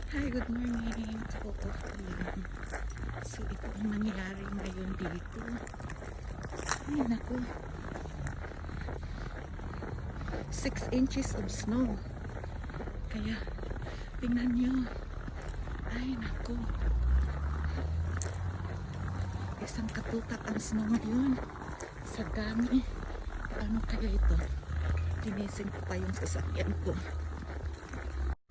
Hi, good morning. So, ayan. So, ito ang nangyayari ngayon dito. Ay, naku. 6 inches of snow. Kaya, tingnan nyo. Ay, naku. Isang katutak ang snow ngayon. Sa dami. Ano kaya ito? Tinising ko pa yung sasakyan ko.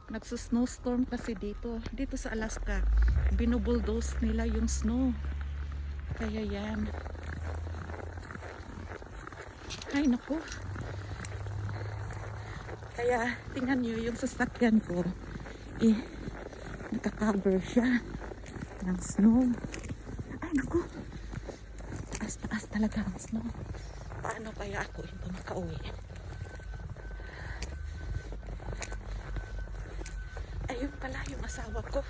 Nagsusnowstorm kasi dito sa Alaska. Binubulldoze nila yung snow. Kaya yan. Ay naku. Kaya tingnan nyo yung sasakyan ko. Nakakover siya ng snow. Ay naku. Taas talaga ang snow. Paano kaya ako ito makauwi? Ayun pala yung asawa ko.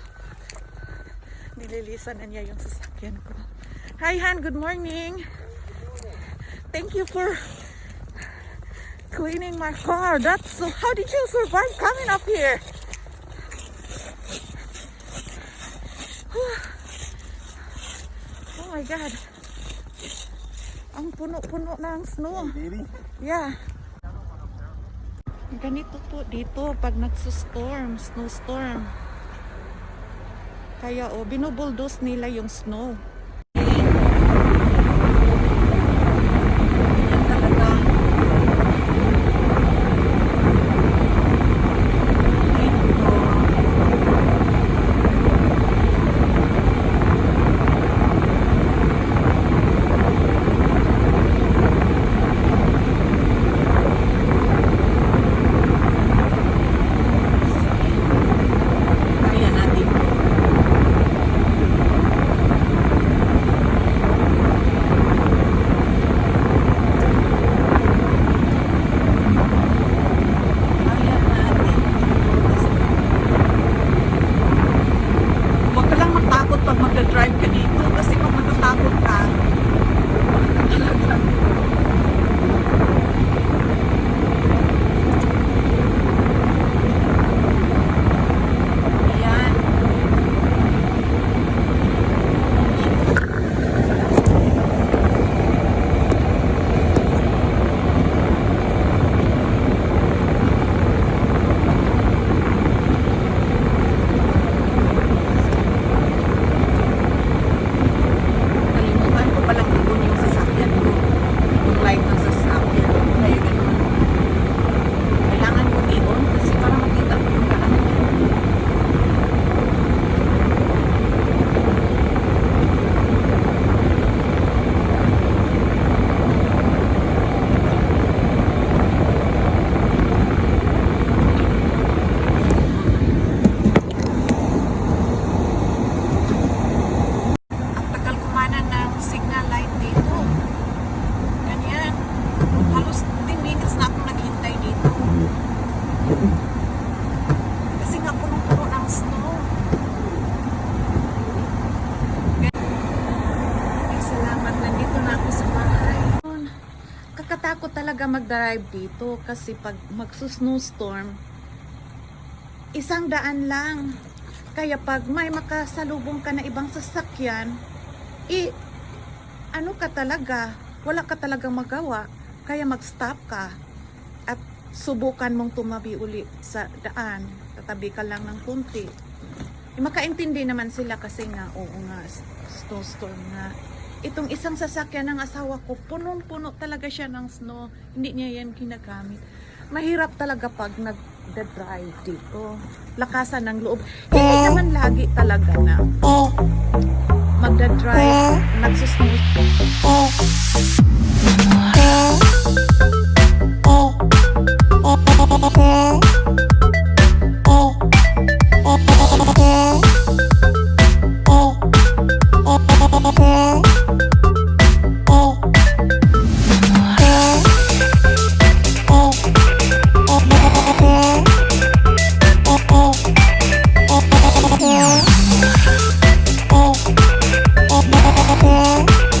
Nililisan na niya yung sasakyan ko. Hi Han, good morning. Thank you for cleaning my car. How did you survive coming up here? Oh my God. Ang puno-puno ng snow. Yeah. Ganito po dito pag snowstorm. Kaya binubulldoze nila yung snow. Drive ka dito kasi kung matatakot ka talaga. Ayan. Signal light dito. Ganyan. Halos 10 minutes na akong naghintay dito. Kasi nga punong-puno ng snow. Ay, salamat. Nandito na ako sa bahay. Kakatakot talaga mag-drive dito kasi pag magsusnowstorm, 100 lang. Kaya pag may makasalubong ka na ibang sasakyan, ano ka talaga, wala ka talagang magawa, kaya mag-stop ka at subukan mong tumabi uli sa daan, tatabi ka lang ng kunti. Makaintindi naman sila kasi nga, oo nga, snowstorm nga. Itong isang sasakyan ng asawa ko, punong-puno talaga siya ng snow, hindi niya yan ginagamit. Mahirap talaga pag nag-drive dito, lakasan ng loob. Hindi naman lagi talaga na magda-drive, nagsusnowstorm.